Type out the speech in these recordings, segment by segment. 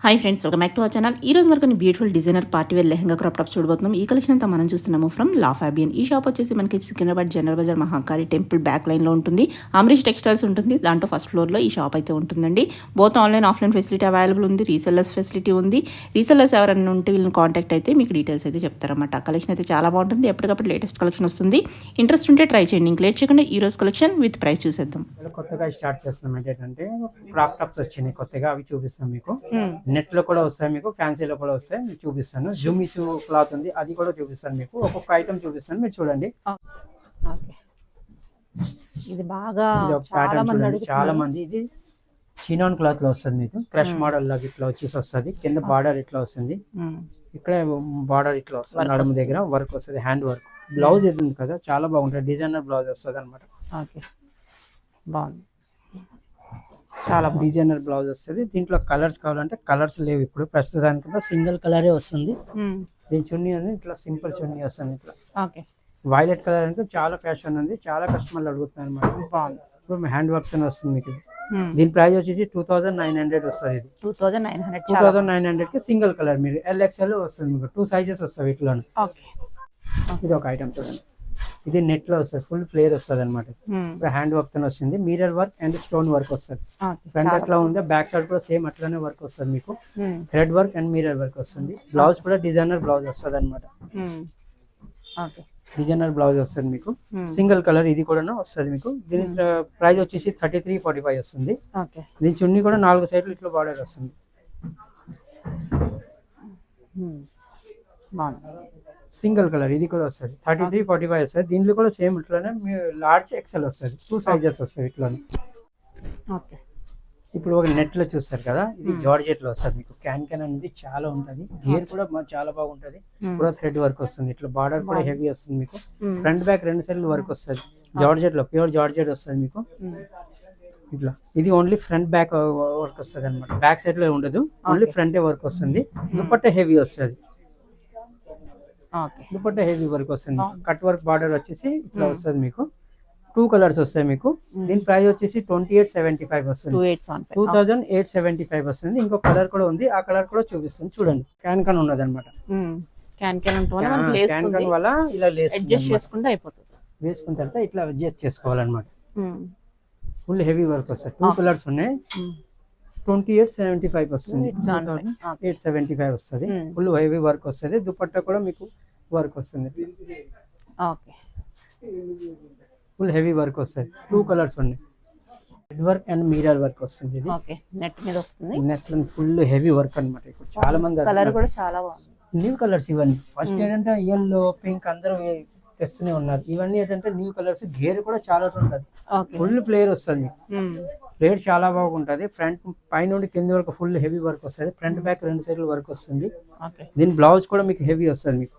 Hi friends, welcome back to our channel. ఈ రోజు వరకు beautiful designer party wear lehenga crop top చూడబోతున్నాం. ఈ కలెక్షన్ అంతా మనం చూస్తున్నాము ఫ్రమ్ లా ఫ్యాబియన్. ఈ షాప్ వచ్చేసి మనకి Secunderabad General Bazaar Mahakali temple back లైన్లో ఉంటుంది. అమరీష్ టెక్స్టైల్స్ ఉంటుంది. దాంట్లో ఫస్ట్ ఫ్లోర్లో ఈ షాప్ అయితే ఉంటుందండి. Both online offline facility available ఉంది. రీసెల్లర్స్ ఫెసిలిటీ ఉంది. రీసెల్లర్స్ ఎవరైనా ఉంటే వీళ్ళని కాంటాక్ట్ అయితే మీకు డీటెయిల్స్ అయితే చెప్తారన్నమాట. కలెక్షన్ అయితే చాలా బాగుంటుంది. ఎప్పటికప్పుడు లేటెస్ట్ కలెక్షన్ వస్తుంది. ఇంట్రెస్ట్ ఉంటే ట్రై చేయండి. ఇంక లేట్ చేయకుండా ఈ రోజు కలెక్షన్ విత్ ప్రైస్ చూసేద్దాం. కొత్తగా స్టార్ట్ చేస్తున్నాం ఏంటంటే క్రాప్ టాప్స్ వచ్చినాయి కొత్తగా, అవి చూపిస్తాం మీకు. నెట్ లో కూడా వస్తాయి, మీకు ఫ్యాన్సీలో కూడా వస్తాయి, మీకు చూపిస్తాను. జుమిసు క్లాత్ ఉంది, అది కూడా చూపిస్తాను మీకు. ఒక్కొక్క ఐటమ్ చూపిస్తాను, మీరు చూడండి. ఇది బాగా ప్యాటర్న్ చూడండి, చాలా మంది. ఇది చినాన్ క్లాత్ లో వస్తుంది మీకు. క్రష్ మోడల్ లాగా ఇట్లా వచ్చేసి వస్తుంది. కింద బార్డర్ ఇట్లా వస్తుంది, ఇక్కడ బార్డర్ ఇట్లా వస్తుంది, నడుము దగ్గర వర్క్ వస్తుంది, హ్యాండ్ వర్క్. బ్లౌజ్ ఇది ఉంది కదా, చాలా బాగుంటుంది. డిజైనర్ బ్లౌజ్ వస్తుంది అనమాట. బాగుంది, చాలా డిజైనర్ బ్లౌజ్ వస్తుంది. దీంట్లో కలర్స్ కావాలంటే కలర్స్ లేవు ఇప్పుడు ప్రస్తుతానికి, సింగిల్ కలరే వస్తుంది. దీని చున్నీ అనేది ఇట్లా సింపుల్ చున్నీ వస్తుంది. ఇట్లా వైలెట్ కలర్ అంటే చాలా ఫ్యాషన్ ఉంది, చాలా కస్టమర్లు అడుగుతున్నారు అనమాట. ఇప్పుడు హ్యాండ్ వర్క్ తో వస్తుంది మీకు. దీని ప్రైస్ వచ్చేసి 2900 వస్తుంది. ఇది 2900 కి సింగిల్ కలర్. మీరు LXL వస్తుంది మీకు. 2 సైజెస్ వస్తాయి వీటిలో. ఇది ఒక ఐటమ్ చూడండి, ఇది నెట్ లో వస్తుంది, ఫుల్ ఫ్లేర్ వస్తుంది అనమాట. హ్యాండ్ వర్క్ తో వస్తుంది, mirror work and stone work వస్తుంది. ఫ్రంట్ అట్లా ఉంది, బ్యాక్ సైడ్ కూడా సేమ్ అట్లానే వర్క్ వస్తుంది మీకు. Thread work and mirror work వస్తుంది. బ్లౌజ్ కూడా డిజైనర్ బ్లౌజ్ వస్తుంది అనమాట. డిజైనర్ బ్లౌజ్ వస్తుంది మీకు. సింగిల్ కలర్ ఇది కూడా వస్తుంది మీకు. దీని ప్రైస్ వచ్చేసి 3345 వస్తుంది. దీని చున్నీ కూడా 4 సైడ్లు ఇట్లా బార్డర్ వస్తుంది. సింగిల్ కలర్ ఇది కూడా వస్తుంది. 3345 వస్తుంది. దీంట్లో కూడా సేమ్ ఇట్లానే లార్జ్ XL వస్తుంది. 2 సైజెస్ వస్తాయి ఇట్లానే. ఇప్పుడు ఒక నెట్ లో చూస్తారు కదా, ఇది జార్జెట్ లో వస్తుంది మీకు. క్యాన్ అనేది చాలా ఉంటది. గేర్ కూడా చాలా బాగుంటది. కూడా థ్రెడ్ వర్క్ వస్తుంది. ఇట్లా బార్డర్ కూడా హెవీ వస్తుంది మీకు. ఫ్రంట్ బ్యాక్ 2 సైడ్లు వర్క్ వస్తుంది. జార్జెట్ లో ప్యూర్ జార్జెట్ వస్తుంది మీకు. ఇట్లా ఇది ఓన్లీ ఫ్రంట్ బ్యాక్ వర్క్ వస్తుంది అనమాట. బ్యాక్ సైడ్ లో ఉండదు, ఓన్లీ ఫ్రంట్ వర్క్ వస్తుంది. దుపట్టా హెవీ వస్తుంది. దుపట్టా హెవీ వర్క్ వస్తుంది. కట్ వర్క్ బార్డర్ వచ్చేసి ఇట్లా వస్తుంది మీకు. 2 కలర్స్ వస్తాయి మీకు. దీని ప్రైస్ వచ్చేసి 2875 వస్తుంది. 2875 వస్తుంది. ఇంకో కలర్ కూడా ఉంది, ఆ కలర్ కూడా చూపిస్తుంది చూడండి. క్యాన్ ఉన్నది అనమాట. క్యాన్ వల్ల ఇలా వేసుకున్న తర్వాత ఇట్లా అడ్జస్ట్ చేసుకోవాలన్నమాట. ఫుల్ హెవీ వర్క్ వస్తుంది. 2 కలర్స్ ఉన్నాయి. 2875 వస్తుంది. 875 వస్తుంది. ఫుల్ హెవీ వర్క్ వస్తుంది. దుపట్టా కూడా మీకు వర్క్ వస్తుంది. ఫుల్ హెవీ వర్క్ వస్తుంది. 2 కలర్స్ ఉన్నాయి. Red work and mirror work వస్తుంది. ఇది నెట్ మీద వస్తుంది. నెట్ ఫుల్ హెవీ వర్క్ అనమాట. ఇప్పుడు చాలా మంది కలర్ కూడా చాలా బాగుంది. న్యూ కలర్స్ ఇవన్నీ. ఫస్ట్ ఏంటంటే ఎల్లో పింక్ అందరూ తెస్తూనే ఉన్నారు. ఇవన్నీ ఏంటంటే న్యూ కలర్స్. గేర్ కూడా చాలా ఉంటుంది. ఫుల్ ఫ్లేర్ వస్తుంది. ఫ్లేర్ చాలా బాగుంటుంది. ఫ్రంట్ పై నుండి కింద వరకు ఫుల్ హెవీ వర్క్ వస్తుంది. ఫ్రంట్ బ్యాక్ 2 సైడ్లు వర్క్ వస్తుంది. దీని బ్లౌజ్ కూడా మీకు హెవీ వస్తుంది మీకు.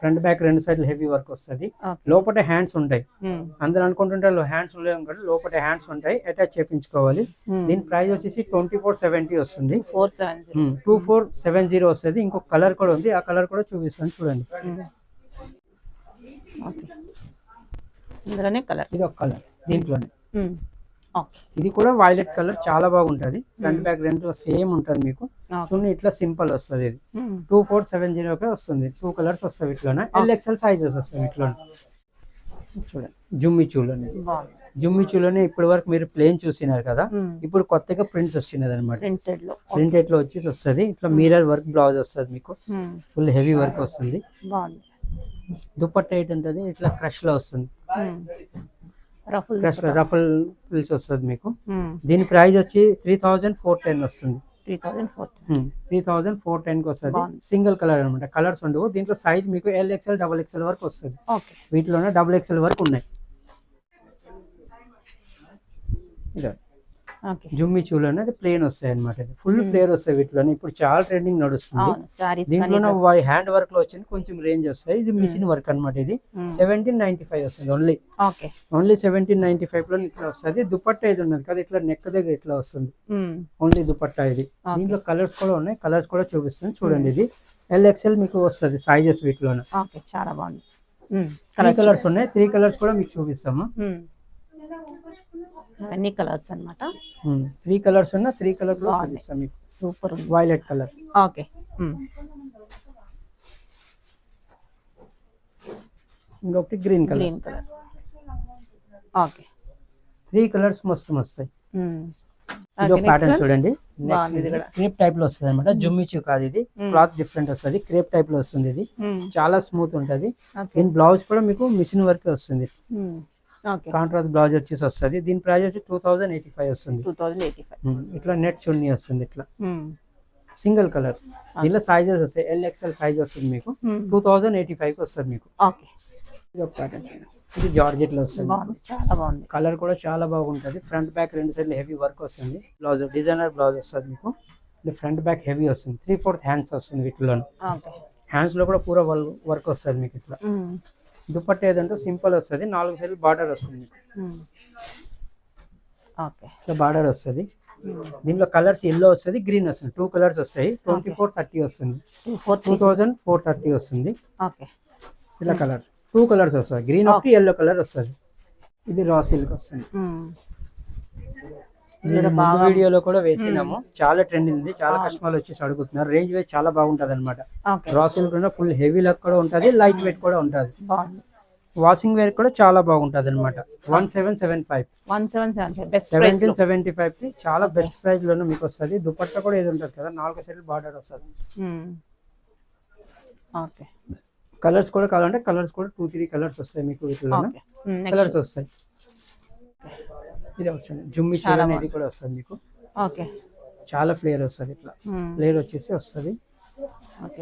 ఫ్రంట్ బ్యాక్ 2 సైడ్లు హెవీ వర్క్ వస్తుంది. లోపల హ్యాండ్స్ ఉంటాయి. అందరు అనుకుంటుంటారు హ్యాండ్స్ ఉండలేము కదా, లోపల హ్యాండ్స్ ఉంటాయి, అటాచ్ చేయించుకోవాలి. దీని ప్రైస్ వచ్చేసి 2470 వస్తుంది. 2470 వస్తుంది. ఇంకొక కలర్ కూడా ఉంది, ఆ కలర్ కూడా చూపిస్తాను చూడండి. ఇది ఒక కలర్ దీంట్లోనే. ఇది కూడా వైలెట్ కలర్, చాలా బాగుంటది. ఫ్రంట్ బ్యాక్ 2 సేమ్ ఉంటది మీకు. చున్నీ ఇట్లా సింపుల్ వస్తుంది. ఇది 2470 వస్తుంది. 2 కలర్స్ వస్తాయి ఇట్లోనే. LXL సైజెస్ వస్తాయి ఇట్లోనే. చూడండి జుమ్మి చూలోనే. జుమ్మి చూలోనే ఇప్పటి వరకు మీరు ప్లేన్ చూసినారు కదా, ఇప్పుడు కొత్తగా ప్రింట్స్ వచ్చినది అనమాట. ప్రింటెడ్ లో వచ్చేసి వస్తుంది. ఇట్లా మిర్రర్ వర్క్ బ్లౌజ్ వస్తుంది మీకు. ఫుల్ హెవీ వర్క్ వస్తుంది. దుపట్టా ఏంటంటే ఇట్లా క్రష్ లో వస్తుంది. రఫల్ పిల్స్ వస్తుంది మీకు. దీని ప్రైస్ వచ్చి 3410 వస్తుంది. 3410 కి వస్తుంది. సింగిల్ కలర్ అనమాట. కలర్స్ ఉండవు దీంట్లో. సైజ్ మీకు LXL XXL వరకు వస్తుంది. వీటిలోనే XXL వరకు ఉన్నాయి. జుమ్మి చూలోనే ప్లేన్ వస్తాయి అనమాట. ఫుల్ ఫ్లేర్ వస్తాయి వీటిలోనే. ఇప్పుడు చాలా ట్రెండింగ్ నడుస్తుంది. దీంట్లో హ్యాండ్ వర్క్ లో వచ్చింది, కొంచెం రేంజ్ వస్తాయి. ఇది మిషన్ వర్క్ అనమాట. ఇది 1795 వస్తుంది. ఓన్లీ 1795 లో ఇట్లా వస్తుంది. దుపట్టా ఇది ఉన్నది కదా, ఇట్లా నెక్ దగ్గర ఇట్లా వస్తుంది. ఓన్లీ దుపట్టా ఇది. దీంట్లో కలర్స్ కూడా ఉన్నాయి, కలర్స్ కూడా చూపిస్తాను చూడండి. ఇది LXL మీకు వస్తుంది సైజెస్ వీటిలోనే. చాలా బాగుంది. 3 కలర్స్ ఉన్నాయి. 3 కలర్స్ కూడా మీకు చూపిస్తాము. అన్ని కలర్స్ అన్నమాట. 3 కలర్స్ ఉన్నా 3 కలర్ లో బాగుంది. చూపిస్తాం మీకు. సూపర్ ఉంది. Violet colour, okay. ఇంకొకటి green colour. Green colour. Okay. 3 colours మస్తు వస్తాయి. ఇది ఒక ప్యాటర్న్ చూడండి. క్రేప్ టైప్ లో వస్తుంది అనమాట. జుమ్మిచు కాదు ఇది, క్లాత్ డిఫరెంట్ వస్తుంది. క్రేప్ టైప్ లో వస్తుంది. ఇది చాలా స్మూత్ ఉంటది. దీని బ్లౌజ్ కూడా మీకు మిషన్ వర్క్ వస్తుంది. కాంట్రాస్ట్ బ్లౌజ్ వచ్చేసి వస్తుంది. దీని ప్రైస్ వచ్చి 2085 వస్తుంది. 2085. ఇట్లా నెట్ చున్నీ వస్తుంది. ఇట్లా సింగిల్ కలర్. దీనిలో సైజెస్ వస్తాయి. LXL సైజ్ వస్తుంది మీకు. 2085 కి వస్తుంది మీకు. ఓకే. ఇది ఒక ప్యాటర్న్. ఇది జార్జెట్ లో వస్తుంది. బాగుంది, చాలా బాగుంది. కలర్ కూడా చాలా బాగుంటది. ఫ్రంట్ బ్యాక్ రెండు సైడ్లు హెవీ వర్క్ వస్తుంది. బ్లౌజ్ డిజైనర్ బ్లౌజ్ వస్తుంది మీకు. ఫ్రంట్ బ్యాక్ హెవీ వస్తుంది. 3/4 హ్యాండ్స్ వస్తుంది వీటిలో. ఓకే. హ్యాండ్స్ లో కూడా పూరా వర్క్ వస్తుంది మీకు. ఇట్లా దుపట్టా ఏదంటే సింపుల్ వస్తుంది. 4 సైడ్లు బార్డర్ వస్తుంది మీకు. ఓకే. ఇట్లా బార్డర్ వస్తుంది. దీనిలో కలర్స్ ఎల్లో వస్తుంది, గ్రీన్ వస్తుంది. 2 కలర్స్ వస్తాయి. 2430 వస్తుంది. 2430 వస్తుంది. ఓకే. ఇలా కలర్ 2 కలర్స్ వస్తాయి. గ్రీన్ ఒకటి, ఎల్లో కలర్ వస్తుంది. ఇది రా సిల్క్ వస్తుంది. వీడియోలో కూడా వేసినాము. చాలా ట్రెండ్ ఉంది. చాలా కస్టమర్లు వచ్చేసి అడుగుతున్నారు. రేంజ్ వైజ్ చాలా బాగుంటది అనమాట. Raw silk full heavy luck కూడా ఉంటది, లైట్ వెయిట్ కూడా ఉంటది. వాషింగ్ వేర్ కూడా చాలా బాగుంటది అనమాట. 1775 1775 కి చాలా బెస్ట్ ప్రైస్ లోనే మీకు వస్తుంది. దుపట్టా కూడా ఏది ఉంటది కదా, 4 సైడ్లు బార్డర్ వస్తుంది. ఓకే. కలర్స్ కూడా కావాలంటే కలర్స్ కూడా 2-3 కలర్స్ వస్తాయి మీకు. వీటిలో కలర్స్ వస్తాయి. ఇది వచ్చింది జుమ్మి చీర అనేది కూడా వస్తుంది మీకు. ఓకే. చాలా ఫ్లేర్ వస్తుంది. ఇట్లా ఫ్లేర్ వచ్చేసి వస్తుంది. ఓకే.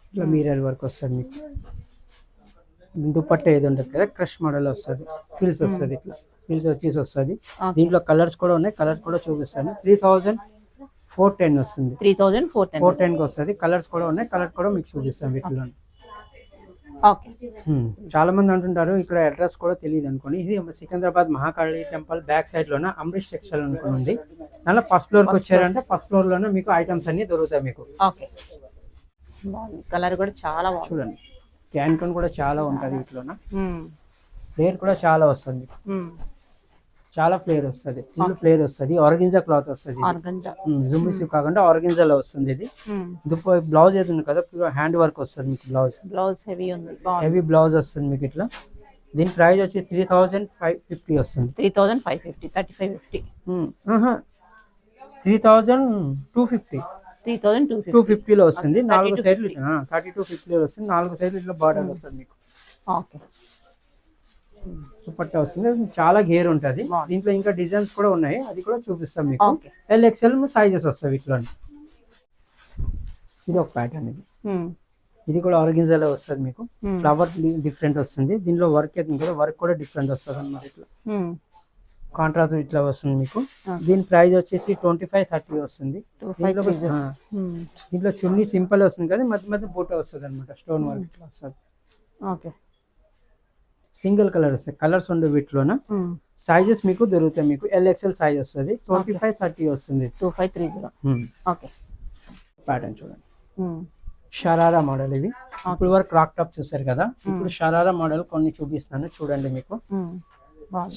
ఇట్లా మీరర్ వర్క్ వస్తుంది మీకు. దుపట్టా ఏది ఉంటుంది కదా, క్రష్ మోడల్ వస్తుంది. ఫిల్స్ వస్తుంది. ఇట్లా ఫిల్స్ వచ్చేసి వస్తుంది. దీంట్లో కలర్స్ కూడా ఉన్నాయి. కలర్ కూడా చూపిస్తాను. 3410 వస్తుంది. 410 కి వస్తుంది. కలర్స్ కూడా ఉన్నాయి. కలర్ కూడా మీకు చూపిస్తాం వీటిలో. ఓకే. చాలా మంది అంటుంటారు ఇక్కడ అడ్రస్ కూడా తెలియదు అనుకోండి. ఇది Secunderabad Mahakali temple back side లోనే అమరీష్ టెక్స్టైల్ అనుకోండి. దానిలో ఫస్ట్ ఫ్లోర్ కి వచ్చారంటే ఫస్ట్ ఫ్లోర్ లోనే మీకు ఐటమ్స్ అన్ని దొరుకుతాయి మీకు. ఓకే. కలర్ కూడా చాలా బాగుంది. చూడండి, క్యాన్ కూడా చాలా ఉంటది వీటిలోన. ఫ్లేర్ కూడా చాలా వస్తుంది. చాలా ఫ్లేర్ వస్తుంది. ఫుల్ ఫ్లేర్ వస్తుంది. ఆర్గెన్జా క్లాత్ వస్తుంది. జుమ్మిసి కాకుండా ఆర్గెన్జాలో వస్తుంది. ఇది బ్లౌజ్ ఏది ఉంది కదా, హ్యాండ్ వర్క్ వస్తుంది మీకు. బ్లౌజ్ హెవీ ఉంది. హెవీ బ్లౌజ్ వస్తుంది మీకు. ఇట్లా దీని ప్రైస్ వచ్చి 3550 వస్తుంది. 3550 3550 3250 250 లో వస్తుంది. 4 సైడ్లు 3250 వస్తుంది. 4 సైడ్లు ఇట్లా బార్డర్ వస్తుంది మీకు. ఓకే. దుపట్టా వస్తుంది. చాలా గేర్ ఉంటది. దీంట్లో ఇంకా డిజైన్స్ కూడా ఉన్నాయి, అది కూడా చూపిస్తాం మీకు. LXL సైజెస్ వస్తాయి వీటిలో. ఇది ఒక ప్యాటర్న్. ఇది కూడా ఆర్గెన్జాలో వస్తుంది మీకు. ఫ్లవర్ డిఫరెంట్ వస్తుంది. దీనిలో వర్క్ అయితే కదా, వర్క్ కూడా డిఫరెంట్ వస్తుంది అన్నమాట. ఇట్లా కాంట్రాస్ట్ ఇట్లా వస్తుంది మీకు. దీని ప్రైస్ వచ్చేసి 2530 వస్తుంది. దీంట్లో చున్నీ సింపుల్ వస్తుంది కదా, మధ్య మధ్య బూట వస్తుంది అనమాట. స్టోన్ వర్క్ ఇట్లా వస్తుంది. ఓకే. సింగిల్ కలర్ వస్తాయి. కలర్స్ ఉండే వీటిలోన సైజెస్ మీకు దొరుకుతాయి. మీకు LXL సైజ్ వస్తుంది. 2530 వస్తుంది. 2530. ఓకే. ప్యాటర్న్ చూడండి. షరారా మోడల్. ఇవి ఇప్పుడు వరకు క్రాక్ టాప్ చూసారు కదా, ఇప్పుడు షరారా మోడల్ కొన్ని చూపిస్తాను చూడండి. మీకు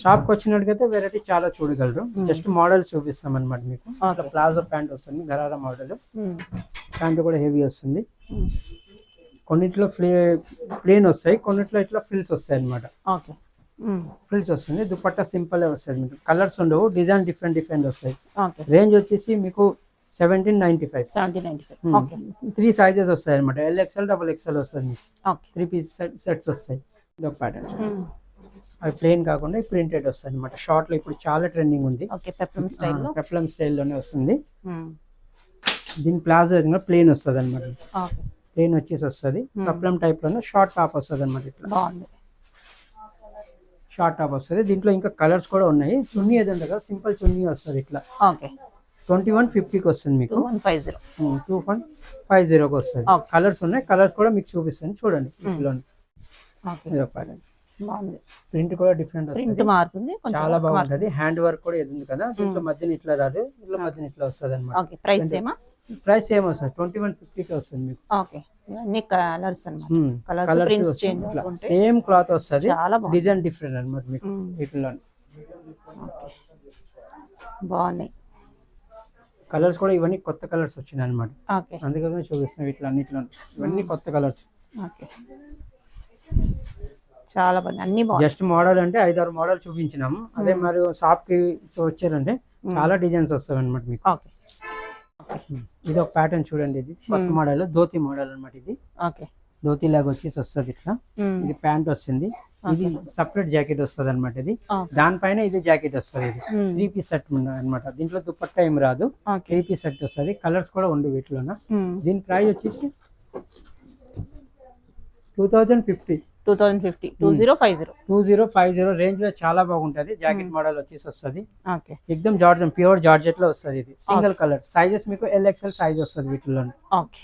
షాప్ కి వచ్చినట్టుగైతే వెరైటీ చాలా చూడగలరు. జస్ట్ మోడల్ చూపిస్తాం అనమాట మీకు. ప్లాజో ప్యాంట్ వస్తుంది, గరారా మోడల్. ప్యాంట్ కూడా హెవీ వస్తుంది. కొన్నిట్లో ప్లేన్ వస్తాయి, కొన్నిట్లో ఇట్లా ఫ్రిల్స్ వస్తాయి అనమాట. ఫ్రిల్స్ వస్తుంది. దుపట్టా సింపుల్ వస్తుంది మీకు. కలర్స్ ఉండవు, డిజైన్ డిఫరెంట్ వస్తాయి. రేంజ్ వచ్చేసి మీకు 1795. 3 సైజెస్ వస్తాయి అనమాట. LXL XXL వస్తుంది. 3 పీస్ సెట్స్ వస్తాయి. ఇది ఒక ప్యాటర్న్. అవి ప్లేన్ కాకుండా ప్రింటెడ్ వస్తాయి అనమాట. షార్ట్ లో ఇప్పుడు చాలా ట్రెండింగ్ ఉంది. పెప్లం స్టైల్లోనే వస్తుంది. దీని ప్లాజో ప్లేన్ వస్తుంది అనమాట. ప్లేన్ వచ్చేసి వస్తుంది. పెప్లం టైప్ లోనే షార్ట్ టాప్ వస్తుంది అనమాట. ఇట్లా షార్ట్ టాప్ వస్తుంది. దీంట్లో ఇంకా కలర్స్ కూడా ఉన్నాయి. చున్నీ ఏదంటే కదా, సింపుల్ చున్నీ వస్తుంది. ఇట్లా 2150కి వస్తుంది మీకు. 2150కి వస్తుంది. కలర్స్ ఉన్నాయి. కలర్స్ కూడా మీకు చూపిస్తాను చూడండి. ప్రింట్ కూడా డిఫరెంట్ వస్తుంది. చాలా బాగుంటది. హ్యాండ్ వర్క్ కూడా ఎదుంది కదా, దీంట్లో మధ్యన ఇట్లా రాదు, ఇట్లా మధ్యన ఇట్లా వస్తుంది అనమాట. ప్రైస్ సేమ్ వస్తుంది. 2150కి వస్తుంది మీకు. కలర్స్ సేమ్ క్లాత్ వస్తుంది. డిజైన్ డిఫరెంట్ అనమాట మీకు. వీటిలో ఓకే, బాగున్నాయి. కలర్స్ కూడా ఇవన్నీ కొత్త కలర్స్ వచ్చినాయి అనమాట, ఓకే అందుకనే చూపిస్తున్నాం ఇట్లా అన్నిట్లో ఇవన్నీ కొత్త కలర్స్. ఓకే, చాలా బాగుంది, అన్ని బాగుంది. జస్ట్ మోడల్ అంటే 5-6 మోడల్ చూపించినాము. అదే మరి షాప్ కి వచ్చారంటే చాలా డిజైన్స్ వస్తాయి అనమాట మీకు. ఓకే ఇది ఒక ప్యాటర్న్ చూడండి, ఇది కొత్త మోడల్ ధోతి మోడల్ అనమాట. ఇది ఓకే ధోతి లాగా వచ్చేసి వస్తుంది ఇట్లా. ఇది ప్యాంట్ వస్తుంది, ఇది సపరేట్ జాకెట్ వస్తుంది అనమాట. ఇది దానిపైన ఇది జాకెట్ వస్తుంది. ఇది 3 పీస్ సెట్ అనమాట. దీంట్లో దుపట్టా ఏం రాదు, 3 పీస్ సెట్ వస్తుంది. కలర్స్ కూడా ఉండు వీటిలోన. దీని ప్రైస్ వచ్చేసి 2050 2050 రేంజ్ లో చాలా బాగుంటది. జాకెట్ మోడల్ వచ్చేసి వస్తుంది. ఓకే ఎక్దమ్ జార్జెట్, ప్యూర్ జార్జెట్ లో వస్తుంది. ఇది సింగిల్ కలర్ సైజెస్ మీకు LXL సైజ్ వస్తుంది వీటిలో. ఓకే